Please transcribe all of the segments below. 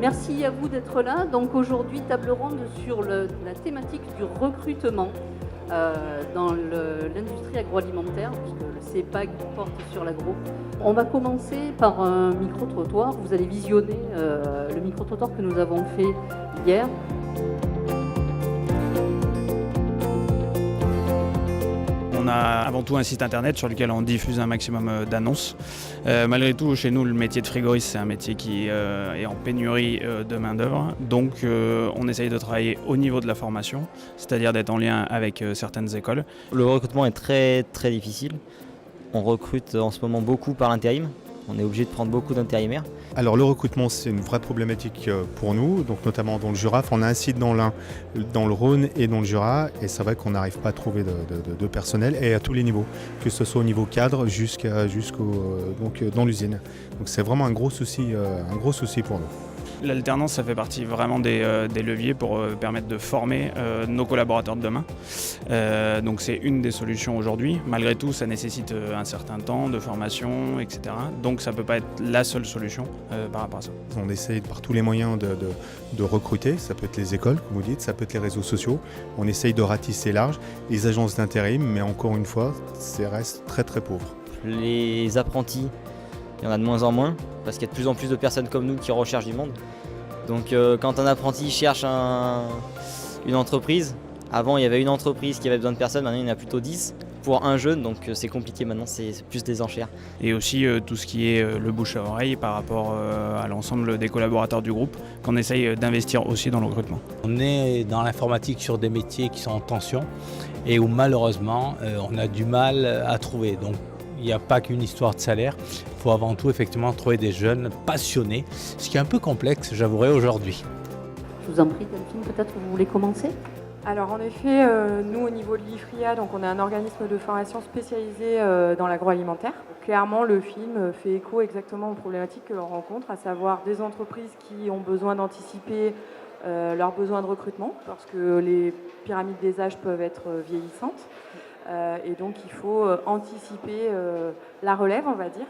Merci à vous d'être là. Donc aujourd'hui, table ronde sur la thématique du recrutement dans l'industrie agroalimentaire, puisque le CEPAG porte sur l'agro. On va commencer par un micro-trottoir. Vous allez visionner le micro-trottoir que nous avons fait hier. On a avant tout un site internet sur lequel on diffuse un maximum d'annonces. Malgré tout, chez nous, le métier de frigoriste, c'est un métier qui est en pénurie de main-d'œuvre. Donc, on essaye de travailler au niveau de la formation, c'est-à-dire d'être en lien avec certaines écoles. Le recrutement est très très difficile. On recrute en ce moment beaucoup par l'intérim. On est obligé de prendre beaucoup d'intérimaires. Alors le recrutement, c'est une vraie problématique pour nous, donc notamment dans le Jura. On a un site dans l'Ain, dans le Rhône et dans le Jura, et c'est vrai qu'on n'arrive pas à trouver de personnel, et à tous les niveaux, que ce soit au niveau cadre jusqu'au dans l'usine. Donc c'est vraiment un gros souci pour nous. L'alternance, ça fait partie vraiment des leviers pour permettre de former nos collaborateurs de demain. Donc c'est une des solutions aujourd'hui. Malgré tout, ça nécessite un certain temps de formation, etc. Donc ça ne peut pas être la seule solution par rapport à ça. On essaye par tous les moyens de recruter. Ça peut être les écoles, comme vous dites, ça peut être les réseaux sociaux. On essaye de ratisser large. Les agences d'intérim, mais encore une fois, ça reste très très pauvre. Les apprentis, il y en a de moins en moins, parce qu'il y a de plus en plus de personnes comme nous qui recherchent du monde. Donc quand un apprenti cherche une entreprise, avant il y avait une entreprise qui avait besoin de personnes, maintenant il y en a plutôt 10 pour un jeune, donc c'est compliqué maintenant, c'est plus des enchères. Et aussi tout ce qui est le bouche à oreille par rapport à l'ensemble des collaborateurs du groupe, qu'on essaye d'investir aussi dans le recrutement. On est dans l'informatique sur des métiers qui sont en tension et où malheureusement on a du mal à trouver. Donc, il n'y a pas qu'une histoire de salaire, il faut avant tout effectivement trouver des jeunes passionnés, ce qui est un peu complexe, j'avouerai, aujourd'hui. Je vous en prie, Delphine, peut-être vous voulez commencer ? Alors en effet, nous au niveau de l'IFRIA, donc on est un organisme de formation spécialisé dans l'agroalimentaire. Clairement, le film fait écho exactement aux problématiques que l'on rencontre, à savoir des entreprises qui ont besoin d'anticiper leurs besoins de recrutement, parce que les pyramides des âges peuvent être vieillissantes. Et donc il faut anticiper la relève, on va dire,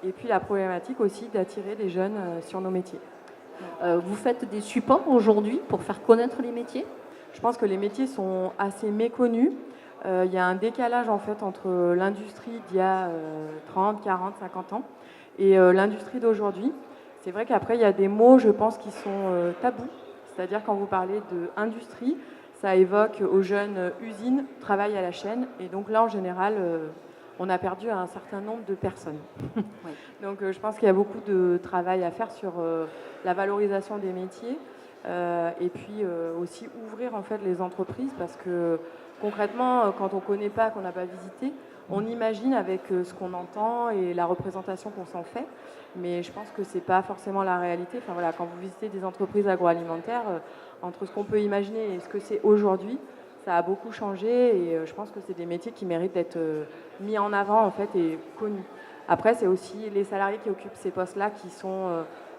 et puis la problématique aussi d'attirer des jeunes sur nos métiers. Vous faites des supports aujourd'hui pour faire connaître les métiers ? Je pense que les métiers sont assez méconnus. Il y a un décalage en fait entre l'industrie d'il y a 30, 40, 50 ans et l'industrie d'aujourd'hui. C'est vrai qu'après il y a des mots, je pense, qui sont tabous. C'est-à-dire quand vous parlez d'industrie, ça évoque aux jeunes usines, travail à la chaîne. Et donc là, en général, on a perdu un certain nombre de personnes. Oui. Donc je pense qu'il y a beaucoup de travail à faire sur la valorisation des métiers. Et puis aussi ouvrir en fait les entreprises, parce que concrètement, quand on ne connaît pas, qu'on n'a pas visité, on imagine avec ce qu'on entend et la représentation qu'on s'en fait. Mais je pense que ce n'est pas forcément la réalité. Enfin, voilà, quand vous visitez des entreprises agroalimentaires, entre ce qu'on peut imaginer et ce que c'est aujourd'hui, ça a beaucoup changé, et je pense que c'est des métiers qui méritent d'être mis en avant en fait et connus. Après, c'est aussi les salariés qui occupent ces postes-là qui sont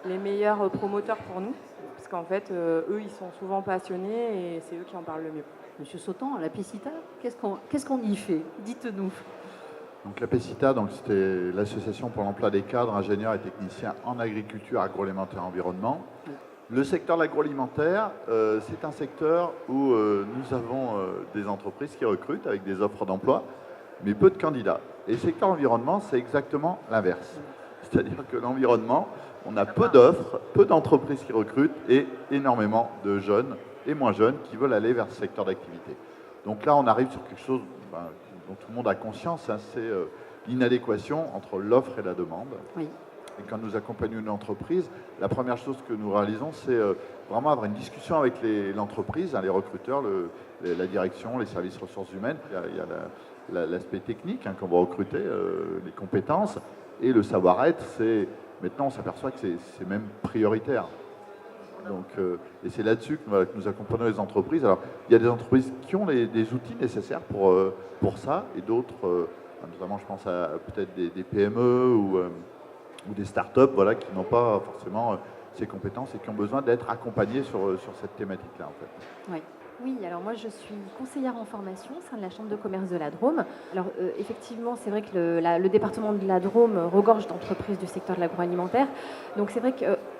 les meilleurs promoteurs pour nous, parce qu'en fait, eux, ils sont souvent passionnés et c'est eux qui en parlent le mieux. Monsieur Sautan, à la PECITA, qu'est-ce qu'on y fait ? Dites-nous. Donc la PECITA, c'était l'association pour l'emploi des cadres, ingénieurs et techniciens en agriculture, agroalimentaire et environnement. Le secteur de l'agroalimentaire, c'est un secteur où nous avons des entreprises qui recrutent avec des offres d'emploi, mais peu de candidats. Et le secteur environnement, c'est exactement l'inverse. C'est-à-dire que l'environnement, on a peu d'offres, peu d'entreprises qui recrutent et énormément de jeunes et moins jeunes qui veulent aller vers ce secteur d'activité. Donc là, on arrive sur quelque chose dont tout le monde a conscience, hein, c'est l'inadéquation entre l'offre et la demande. Oui. Et quand nous accompagnons une entreprise, la première chose que nous réalisons, c'est vraiment avoir une discussion avec l'entreprise, hein, les recruteurs, la direction, les services ressources humaines. Il y a l'aspect technique, hein, quand vous recrutez, les compétences, et le savoir-être. Maintenant, on s'aperçoit que c'est même prioritaire. Donc, et c'est là-dessus que nous accompagnons les entreprises. Alors, il y a des entreprises qui ont des outils nécessaires pour ça, et d'autres, notamment je pense à peut-être des PME ou des startups, voilà, qui n'ont pas forcément ces compétences et qui ont besoin d'être accompagnés sur cette thématique-là, en fait. Oui. Oui, alors moi je suis conseillère en formation au sein de la Chambre de commerce de la Drôme. Alors effectivement, c'est vrai que le département de la Drôme regorge d'entreprises du secteur de l'agroalimentaire. Donc c'est vrai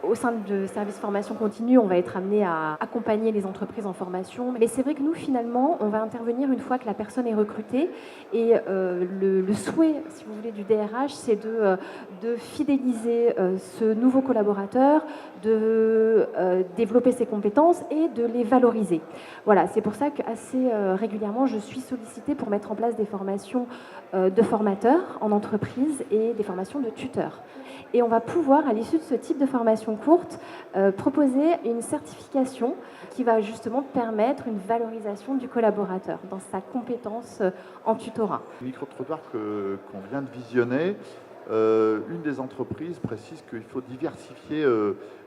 Au sein de service formation continue, on va être amené à accompagner les entreprises en formation. Mais c'est vrai que nous, finalement, on va intervenir une fois que la personne est recrutée. Et le souhait, si vous voulez, du DRH, c'est de fidéliser ce nouveau collaborateur, de développer ses compétences et de les valoriser. Voilà, c'est pour ça qu'assez régulièrement, je suis sollicitée pour mettre en place des formations de formateurs en entreprise et des formations de tuteurs. Et on va pouvoir, à l'issue de ce type de formation courte, proposer une certification qui va justement permettre une valorisation du collaborateur dans sa compétence en tutorat. Micro-trottoir qu'on vient de visionner, une des entreprises précise qu'il faut diversifier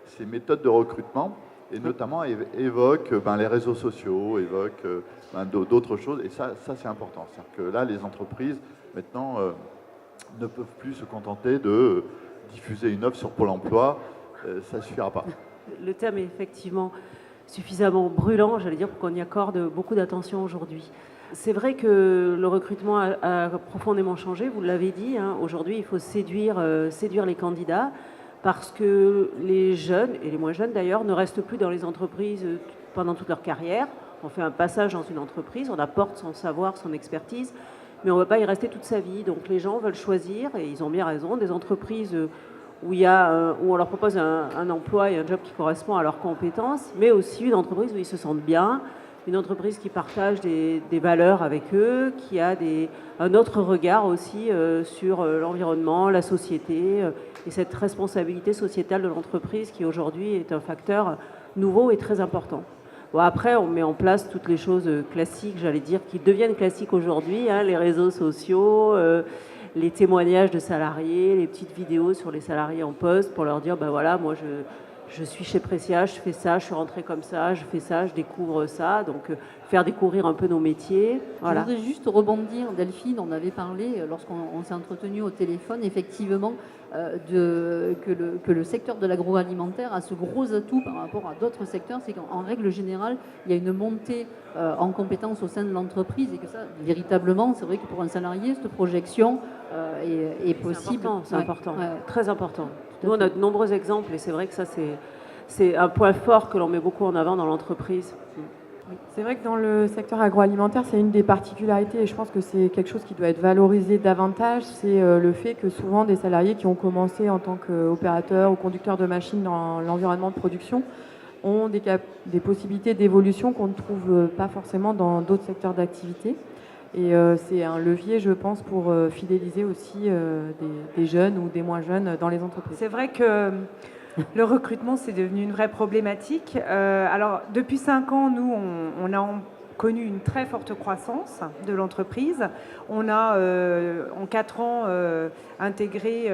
ses méthodes de recrutement et notamment évoque les réseaux sociaux, évoque d'autres choses. Et ça c'est important. C'est-à-dire que là, les entreprises, maintenant, ne peuvent plus se contenter de diffuser une offre sur Pôle emploi, ça ne suffira pas. Le thème est effectivement suffisamment brûlant, j'allais dire, pour qu'on y accorde beaucoup d'attention aujourd'hui. C'est vrai que le recrutement a profondément changé, vous l'avez dit. Aujourd'hui, il faut séduire les candidats parce que les jeunes, et les moins jeunes d'ailleurs, ne restent plus dans les entreprises pendant toute leur carrière. On fait un passage dans une entreprise, on apporte son savoir, son expertise, mais on ne va pas y rester toute sa vie. Donc les gens veulent choisir, et ils ont bien raison, des entreprises où on leur propose un emploi et un job qui correspond à leurs compétences, mais aussi une entreprise où ils se sentent bien, une entreprise qui partage des valeurs avec eux, qui a un autre regard aussi sur l'environnement, la société, et cette responsabilité sociétale de l'entreprise qui aujourd'hui est un facteur nouveau et très important. Bon, après, on met en place toutes les choses classiques, j'allais dire, qui deviennent classiques aujourd'hui, les réseaux sociaux, les témoignages de salariés, les petites vidéos sur les salariés en poste pour leur dire, voilà, moi je suis chez Precia, je fais ça, je suis rentrée comme ça, je fais ça, je découvre ça. Donc faire découvrir un peu nos métiers. Voilà. Je voudrais juste rebondir, Delphine, on avait parlé lorsqu'on s'est entretenu au téléphone, effectivement, que le secteur de l'agroalimentaire a ce gros atout par rapport à d'autres secteurs, c'est qu'en règle générale, il y a une montée en compétences au sein de l'entreprise et que ça, véritablement, c'est vrai que pour un salarié, cette projection est possible. C'est important, très important. Nous, on a de nombreux exemples et c'est vrai que ça, c'est un point fort que l'on met beaucoup en avant dans l'entreprise. C'est vrai que dans le secteur agroalimentaire, c'est une des particularités et je pense que c'est quelque chose qui doit être valorisé davantage, c'est le fait que souvent des salariés qui ont commencé en tant qu'opérateurs ou conducteurs de machines dans l'environnement de production ont des possibilités d'évolution qu'on ne trouve pas forcément dans d'autres secteurs d'activité. Et c'est un levier, je pense, pour fidéliser aussi des jeunes ou des moins jeunes dans les entreprises. C'est vrai que le recrutement, c'est devenu une vraie problématique. Alors, depuis 5 ans, nous, on a connu une très forte croissance de l'entreprise. On a, en 4 ans, intégré,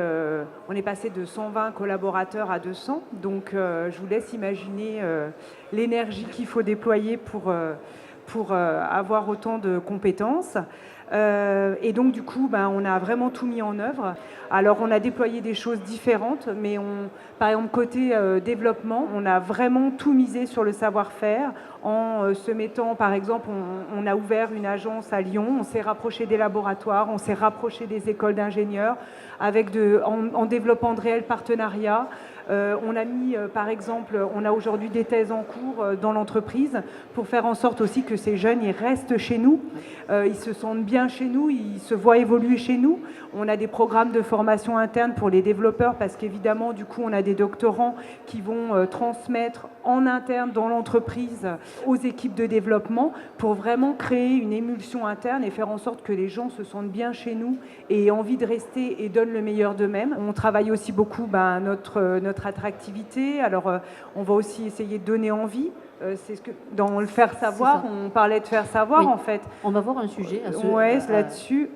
on est passé de 120 collaborateurs à 200. Donc, je vous laisse imaginer l'énergie qu'il faut déployer pour avoir autant de compétences. Et donc du coup, on a vraiment tout mis en œuvre. Alors on a déployé des choses différentes, mais par exemple côté développement, on a vraiment tout misé sur le savoir-faire en se mettant, par exemple, on a ouvert une agence à Lyon, on s'est rapproché des laboratoires, on s'est rapproché des écoles d'ingénieurs en développant de réels partenariats. On a mis, par exemple, on a aujourd'hui des thèses en cours dans l'entreprise pour faire en sorte aussi que ces jeunes ils restent chez nous, ils se sentent bien chez nous, ils se voient évoluer chez nous. On a des programmes de formation interne pour les développeurs parce qu'évidemment, du coup, on a des doctorants qui vont transmettre en interne dans l'entreprise aux équipes de développement pour vraiment créer une émulsion interne et faire en sorte que les gens se sentent bien chez nous et aient envie de rester et donnent le meilleur d'eux-mêmes. On travaille aussi beaucoup notre attractivité. Alors, on va aussi essayer de donner envie. C'est ce que dans le faire savoir, on parlait de faire savoir, oui. En fait. On va voir un sujet à ce ouais, là-dessus.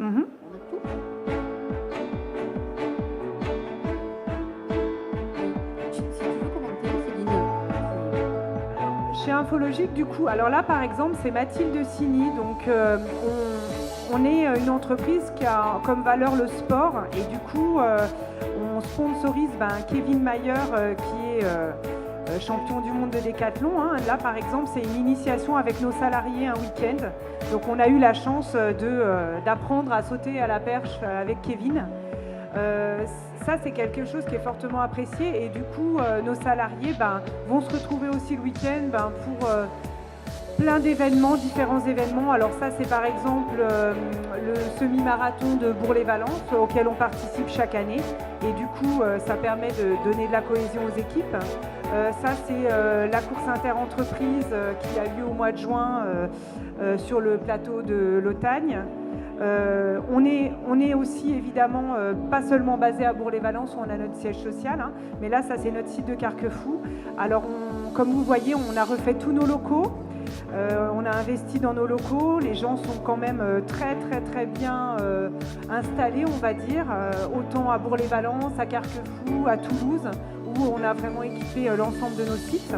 Chez Infologique, du coup, alors là, par exemple, c'est Mathilde Signy. Donc, on est une entreprise qui a comme valeur le sport. Et du coup, on sponsorise Kevin Mayer, qui est champion du monde de décathlon. Là, par exemple, c'est une initiation avec nos salariés un week-end. Donc, on a eu la chance d'apprendre à sauter à la perche avec Kevin. ça, c'est quelque chose qui est fortement apprécié et du coup, nos salariés vont se retrouver aussi le week-end pour plein d'événements, différents événements. Alors ça, c'est par exemple le semi-marathon de Bourg-les-Valences auquel on participe chaque année. Et du coup, ça permet de donner de la cohésion aux équipes. Ça, c'est la course inter-entreprise qui a lieu au mois de juin sur le plateau de l'Otagne. On est aussi évidemment pas seulement basé à Bourg-les-Valences où on a notre siège social, mais là, ça, c'est notre site de Carquefou. Alors, comme vous voyez, on a refait tous nos locaux. On a investi dans nos locaux, les gens sont quand même très bien installés, on va dire, autant à Bourg-les-Valences, à Carquefou, à Toulouse, où on a vraiment équipé l'ensemble de nos sites.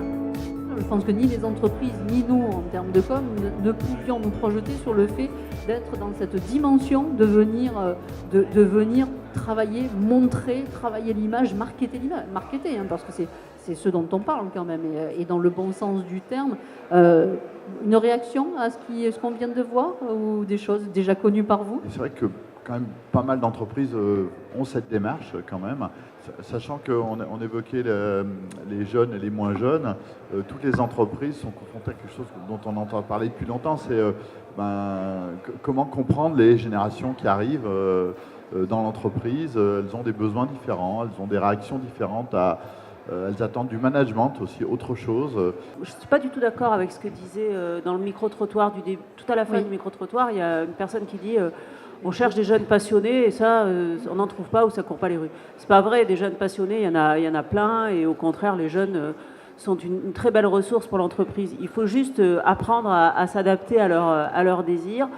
Je pense que ni les entreprises, ni nous, en termes de com, ne pouvions nous projeter sur le fait d'être dans cette dimension, de venir travailler, montrer, travailler l'image, marketer l'image, parce que c'est ce dont on parle quand même, et dans le bon sens du terme. Une réaction à ce qu'on vient de voir, ou des choses déjà connues par vous? C'est vrai que quand même pas mal d'entreprises ont cette démarche quand même, sachant qu'on évoquait les jeunes et les moins jeunes. Toutes les entreprises sont confrontées à quelque chose dont on entend parler depuis longtemps, c'est comment comprendre les générations qui arrivent dans l'entreprise. Elles ont des besoins différents, elles ont des réactions différentes elles attendent du management aussi, autre chose. Je ne suis pas du tout d'accord avec ce que disait dans le micro-trottoir, tout à la fin du micro-trottoir, il y a une personne qui dit on cherche des jeunes passionnés et ça, on n'en trouve pas ou ça ne court pas les rues. C'est pas vrai, des jeunes passionnés, il y en a plein, et au contraire, les jeunes sont une très belle ressource pour l'entreprise. Il faut juste apprendre à s'adapter à leurs désirs.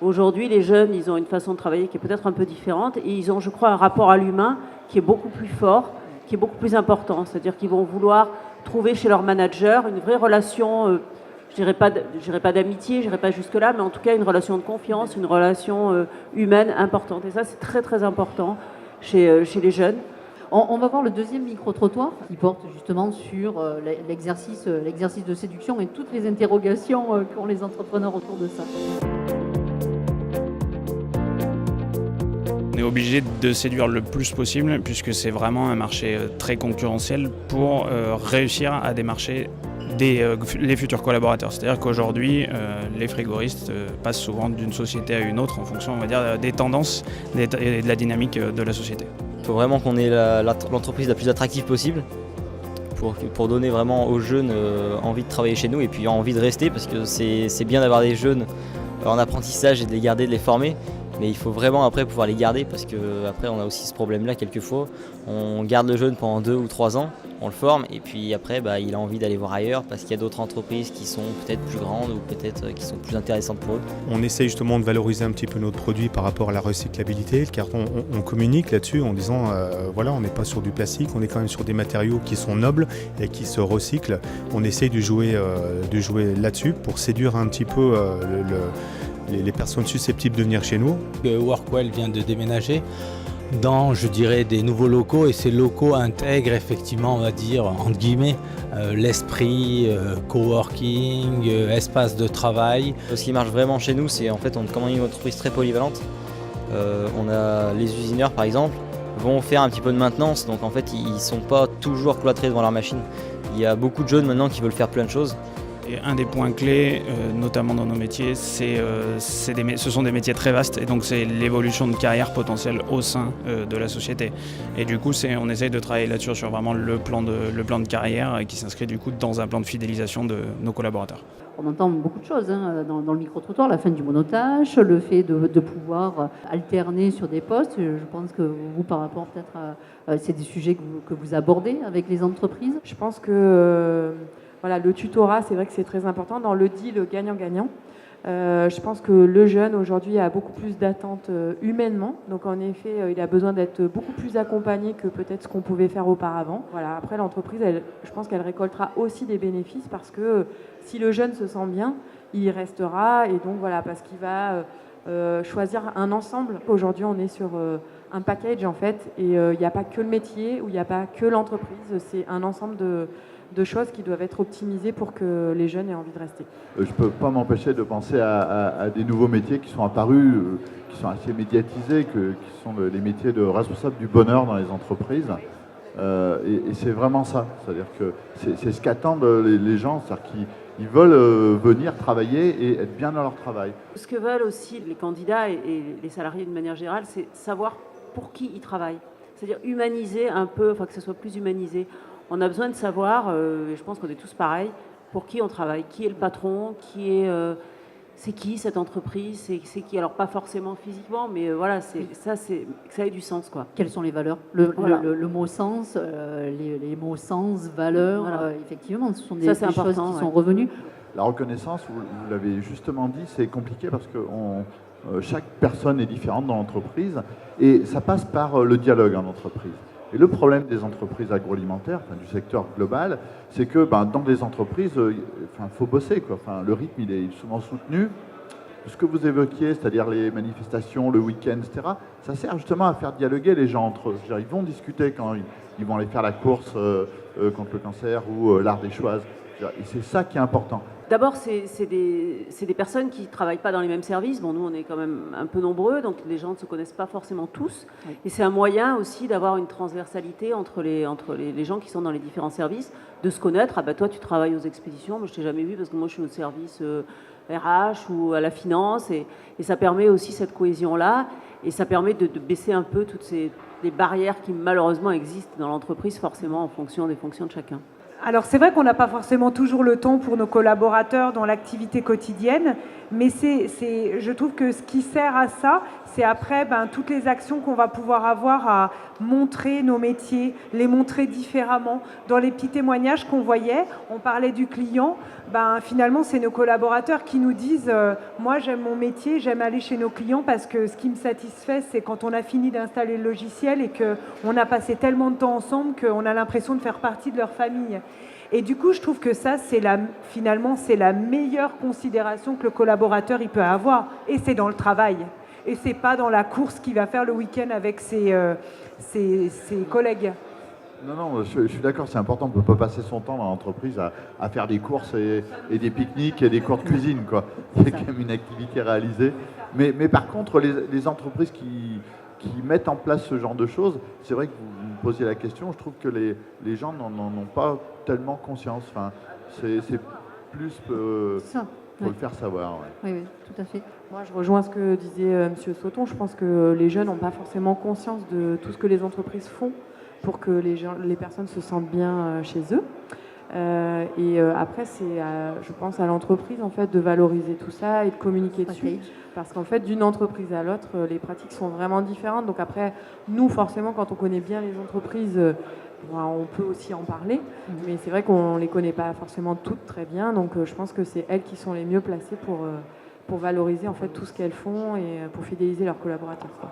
Aujourd'hui, les jeunes, ils ont une façon de travailler qui est peut-être un peu différente, et ils ont, je crois, un rapport à l'humain qui est beaucoup plus fort, qui est beaucoup plus important. C'est-à-dire qu'ils vont vouloir trouver chez leur manager une vraie relation, je dirais pas d'amitié, je n'irai pas jusque-là, mais en tout cas une relation de confiance, une relation humaine importante. Et ça, c'est très très important chez les jeunes. On va voir le deuxième micro-trottoir qui porte justement sur l'exercice de séduction et toutes les interrogations qu'ont les entrepreneurs autour de ça. On est obligé de séduire le plus possible puisque c'est vraiment un marché très concurrentiel pour réussir à démarcher les futurs collaborateurs. C'est-à-dire qu'aujourd'hui, les frigoristes passent souvent d'une société à une autre en fonction, on va dire, des tendances et de la dynamique de la société. Il faut vraiment qu'on ait l'entreprise la plus attractive possible pour donner vraiment aux jeunes envie de travailler chez nous et puis envie de rester, parce que c'est bien d'avoir des jeunes en apprentissage et de les garder, de les former. Mais il faut vraiment après pouvoir les garder, parce qu'après on a aussi ce problème-là quelquefois. On garde le jeune pendant 2 ou 3 ans, on le forme, et puis après il a envie d'aller voir ailleurs parce qu'il y a d'autres entreprises qui sont peut-être plus grandes ou peut-être qui sont plus intéressantes pour eux. On essaie justement de valoriser un petit peu notre produit par rapport à la recyclabilité, car on communique là-dessus en disant voilà, on n'est pas sur du plastique, on est quand même sur des matériaux qui sont nobles et qui se recyclent. On essaie de jouer là-dessus pour séduire un petit peu les personnes susceptibles de venir chez nous. Workwell vient de déménager dans, je dirais, des nouveaux locaux, et ces locaux intègrent effectivement, on va dire, entre guillemets, l'esprit coworking, espace de travail. Ce qui marche vraiment chez nous, c'est en fait, comme on est une entreprise très polyvalente, on a les usineurs par exemple, vont faire un petit peu de maintenance, donc en fait ils ne sont pas toujours cloîtrés devant leur machine. Il y a beaucoup de jeunes maintenant qui veulent faire plein de choses. Et un des points clés, notamment dans nos métiers, ce sont des métiers très vastes, et donc c'est l'évolution de carrière potentielle au sein de la société. Et du coup, on essaye de travailler là-dessus sur vraiment le plan de carrière qui s'inscrit du coup dans un plan de fidélisation de nos collaborateurs. On entend beaucoup de choses dans le micro-trottoir, la fin du monotache, le fait de pouvoir alterner sur des postes. Je pense que vous, par rapport peut-être, c'est des sujets que vous abordez avec les entreprises. Je pense que voilà, le tutorat, c'est vrai que c'est très important. Dans le deal gagnant-gagnant, je pense que le jeune aujourd'hui a beaucoup plus d'attentes humainement. Donc en effet, il a besoin d'être beaucoup plus accompagné que peut-être ce qu'on pouvait faire auparavant. Voilà, après l'entreprise, je pense qu'elle récoltera aussi des bénéfices, parce que si le jeune se sent bien, il y restera, et donc voilà, parce qu'il va choisir un ensemble. Aujourd'hui, on est sur un package en fait, et il n'y a pas que le métier ou il n'y a pas que l'entreprise, c'est un ensemble de choses qui doivent être optimisées pour que les jeunes aient envie de rester. Je ne peux pas m'empêcher de penser à des nouveaux métiers qui sont apparus, qui sont assez médiatisés, qui sont les métiers de responsable du bonheur dans les entreprises. Et c'est vraiment ça, c'est-à-dire que c'est ce qu'attendent les gens, c'est-à-dire qu'ils veulent venir travailler et être bien dans leur travail. Ce que veulent aussi les candidats et les salariés de manière générale, c'est savoir pour qui ils travaillent. C'est-à-dire humaniser un peu, enfin que ce soit plus humanisé. On a besoin de savoir, et je pense qu'on est tous pareils, pour qui on travaille, qui est le patron, c'est qui cette entreprise, c'est qui, alors pas forcément physiquement, mais voilà, ça ait du sens, quoi. Quelles sont les valeurs, Voilà. le mot sens, les mots sens, valeurs, Voilà. Effectivement, ce sont des Ça, c'est choses important, qui sont ouais. revenues. La reconnaissance, vous l'avez justement dit, c'est compliqué parce que chaque personne est différente dans l'entreprise et ça passe par le dialogue en entreprise. Et le problème des entreprises agroalimentaires, enfin, du secteur global, c'est que dans des entreprises, faut bosser, quoi. Enfin, le rythme il est souvent soutenu. Ce que vous évoquiez, c'est-à-dire les manifestations, le week-end, etc., ça sert justement à faire dialoguer les gens entre eux. C'est-à-dire, ils vont discuter quand ils vont aller faire la course contre le cancer ou l'art des choix. Et c'est ça qui est important. D'abord, c'est des personnes qui ne travaillent pas dans les mêmes services. Bon, nous, on est quand même un peu nombreux, donc les gens ne se connaissent pas forcément tous. Oui. Et c'est un moyen aussi d'avoir une transversalité entre les gens qui sont dans les différents services, de se connaître. Ah bah toi, tu travailles aux expéditions, mais je ne t'ai jamais vu parce que moi, je suis au service RH ou à la finance. Et ça permet aussi cette cohésion-là. Et ça permet de baisser un peu toutes les barrières qui, malheureusement, existent dans l'entreprise, forcément, en fonction des fonctions de chacun. Alors c'est vrai qu'on n'a pas forcément toujours le temps pour nos collaborateurs dans l'activité quotidienne, mais je trouve que ce qui sert à ça, c'est après toutes les actions qu'on va pouvoir avoir à montrer nos métiers, les montrer différemment. Dans les petits témoignages qu'on voyait, on parlait du client, finalement c'est nos collaborateurs qui nous disent moi j'aime mon métier, j'aime aller chez nos clients parce que ce qui me satisfait c'est quand on a fini d'installer le logiciel et qu'on a passé tellement de temps ensemble qu'on a l'impression de faire partie de leur famille. Et du coup, je trouve que ça, finalement, c'est la meilleure considération que le collaborateur il peut avoir. Et c'est dans le travail. Et c'est pas dans la course qu'il va faire le week-end avec ses collègues. Non, je suis d'accord, c'est important. On ne peut pas passer son temps dans l'entreprise à faire des courses et des pique-niques et des cours de cuisine, quoi. C'est quand même une activité réalisée. Mais par contre, les entreprises qui mettent en place ce genre de choses, c'est vrai que vous me posiez la question, je trouve que les gens n'en ont pas tellement conscience. Enfin, c'est plus... faut le faire savoir. Ouais. Oui, tout à fait. Moi, je rejoins ce que disait M. Sauton. Je pense que les jeunes n'ont pas forcément conscience de tout ce que les entreprises font pour que les personnes se sentent bien chez eux. Après, c'est, je pense, à l'entreprise en fait, de valoriser tout ça et de communiquer dessus. Parce qu'en fait, d'une entreprise à l'autre, les pratiques sont vraiment différentes. Donc après, nous, forcément, quand on connaît bien les entreprises, on peut aussi en parler. Mais c'est vrai qu'on ne les connaît pas forcément toutes très bien. Donc je pense que c'est elles qui sont les mieux placées pour valoriser en fait, tout ce qu'elles font et pour fidéliser leurs collaborateurs, quoi.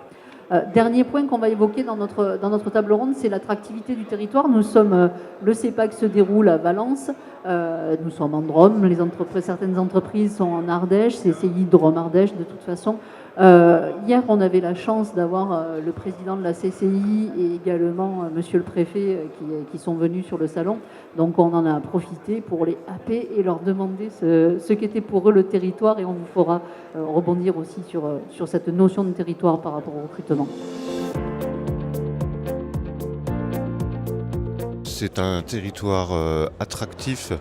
Dernier point qu'on va évoquer dans notre table ronde, c'est l'attractivité du territoire. Nous sommes, le CEPAC se déroule à Valence, nous sommes en Drôme, certaines entreprises sont en Ardèche, CCI Drôme-Ardèche de toute façon. Hier, on avait la chance d'avoir le président de la CCI et également monsieur le préfet qui sont venus sur le salon. Donc on en a profité pour les happer et leur demander ce qu'était pour eux le territoire, et on vous fera rebondir aussi sur cette notion de territoire par rapport au recrutement. C'est un territoire attractif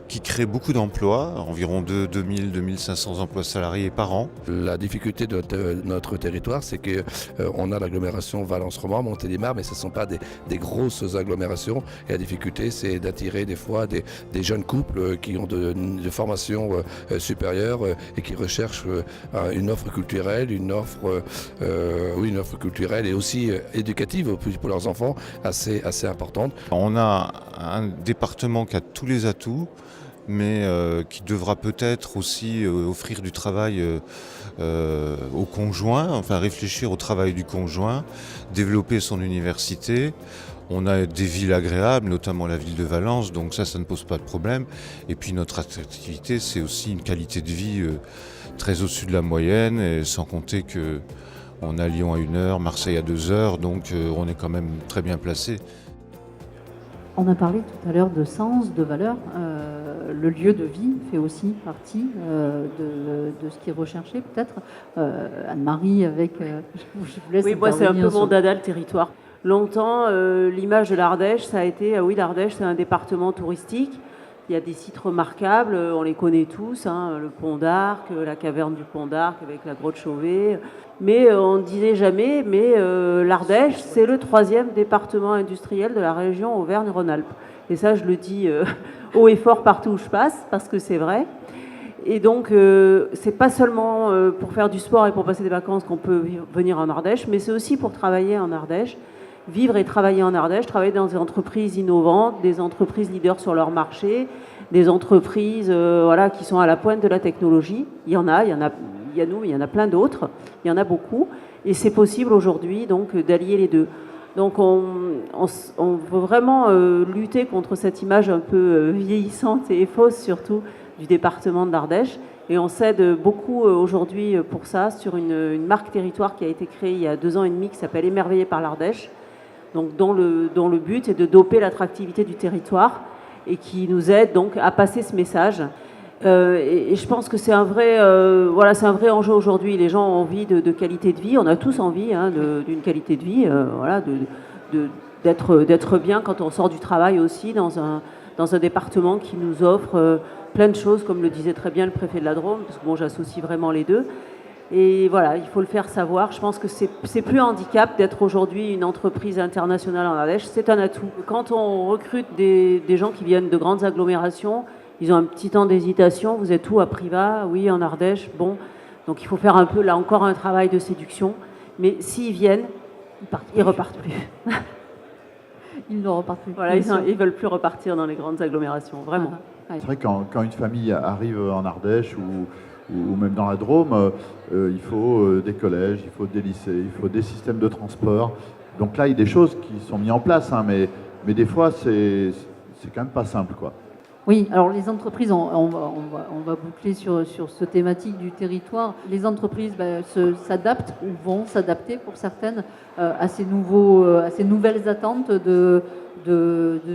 qui crée beaucoup d'emplois, environ 2000-2500 emplois salariés par an. La difficulté de notre territoire, c'est qu'on a l'agglomération Valence-Romand, Montélimar, mais ce ne sont pas des grosses agglomérations. Et la difficulté, c'est d'attirer des fois des jeunes couples qui ont de formations supérieures et qui recherchent une offre culturelle, une offre culturelle et aussi éducative pour leurs enfants assez importante. On a un département qui a tous les atouts, mais qui devra peut-être aussi offrir du travail au conjoint, enfin réfléchir au travail du conjoint, développer son université. On a des villes agréables, notamment la ville de Valence, donc ça ne pose pas de problème. Et puis notre attractivité, c'est aussi une qualité de vie très au-dessus de la moyenne, et sans compter qu'on a Lyon à 1 heure, Marseille à 2 heures, donc on est quand même très bien placé. On a parlé tout à l'heure de sens, de valeur. Le lieu de vie fait aussi partie de ce qui est recherché, peut-être. Anne-Marie, avec... je vous laisse oui, moi, c'est un peu intervenir mon dada, le territoire. Longtemps, l'image de l'Ardèche, ça a été, oui, l'Ardèche, c'est un département touristique. Il y a des sites remarquables, on les connaît tous, hein, le Pont d'Arc, la caverne du Pont d'Arc avec la grotte Chauvet. Mais on ne disait jamais, mais l'Ardèche, c'est le 3e département industriel de la région Auvergne-Rhône-Alpes. Et ça, je le dis haut et fort partout où je passe, parce que c'est vrai. Et donc, c'est pas seulement pour faire du sport et pour passer des vacances qu'on peut venir en Ardèche, mais c'est aussi pour travailler en Ardèche, vivre et travailler en Ardèche, travailler dans des entreprises innovantes, des entreprises leaders sur leur marché, des entreprises voilà, qui sont à la pointe de la technologie. Il y a nous, il y en a plein d'autres, il y en a beaucoup, et c'est possible aujourd'hui donc d'allier les deux. Donc on veut vraiment lutter contre cette image un peu vieillissante et fausse surtout du département de l'Ardèche, et on s'aide beaucoup aujourd'hui pour ça sur une marque territoire qui a été créée il y a 2 ans et demi qui s'appelle Émerveillé par l'Ardèche, donc dont le but est de doper l'attractivité du territoire et qui nous aide donc à passer ce message. Et je pense que c'est un vrai enjeu aujourd'hui. Les gens ont envie de qualité de vie. On a tous envie d'une qualité de vie, voilà, d'être bien quand on sort du travail aussi dans un département qui nous offre plein de choses, comme le disait très bien le préfet de la Drôme, parce que bon, j'associe vraiment les deux. Et voilà, il faut le faire savoir. Je pense que c'est plus un handicap d'être aujourd'hui une entreprise internationale en Ardèche, c'est un atout. Quand on recrute des gens qui viennent de grandes agglomérations, ils ont un petit temps d'hésitation. Vous êtes où à Privas? Oui, en Ardèche. Bon, donc il faut faire un peu, là encore, un travail de séduction. Mais s'ils viennent, ils repartent plus. Ils ne repartent plus. Voilà, ils veulent plus repartir dans les grandes agglomérations, vraiment. C'est vrai que quand une famille arrive en Ardèche ou même dans la Drôme, il faut des collèges, il faut des lycées, il faut des systèmes de transport. Donc là, il y a des choses qui sont mises en place, hein, mais des fois, c'est quand même pas simple, quoi. Oui, alors les entreprises, on va boucler sur ce thématique du territoire. Les entreprises s'adaptent ou vont s'adapter pour certaines à ces nouvelles attentes de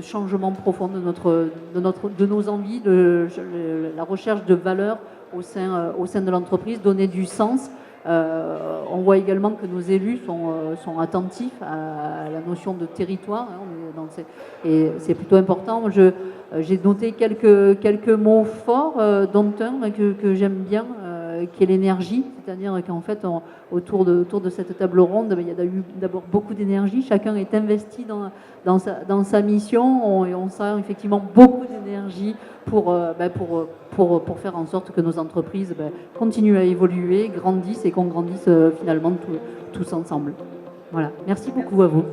changement profond de nos envies, la recherche de valeur au sein de l'entreprise, donner du sens. On voit également que nos élus sont attentifs à la notion de territoire, hein, et c'est plutôt important. J'ai noté quelques mots forts, dont un que j'aime bien, qui est l'énergie, c'est-à-dire qu'en fait, autour de cette table ronde, il y a eu d'abord beaucoup d'énergie, chacun est investi dans sa mission, et on sent effectivement beaucoup d'énergie pour faire en sorte que nos entreprises continuent à évoluer, grandissent et qu'on grandisse finalement tous ensemble. Voilà, merci beaucoup à vous.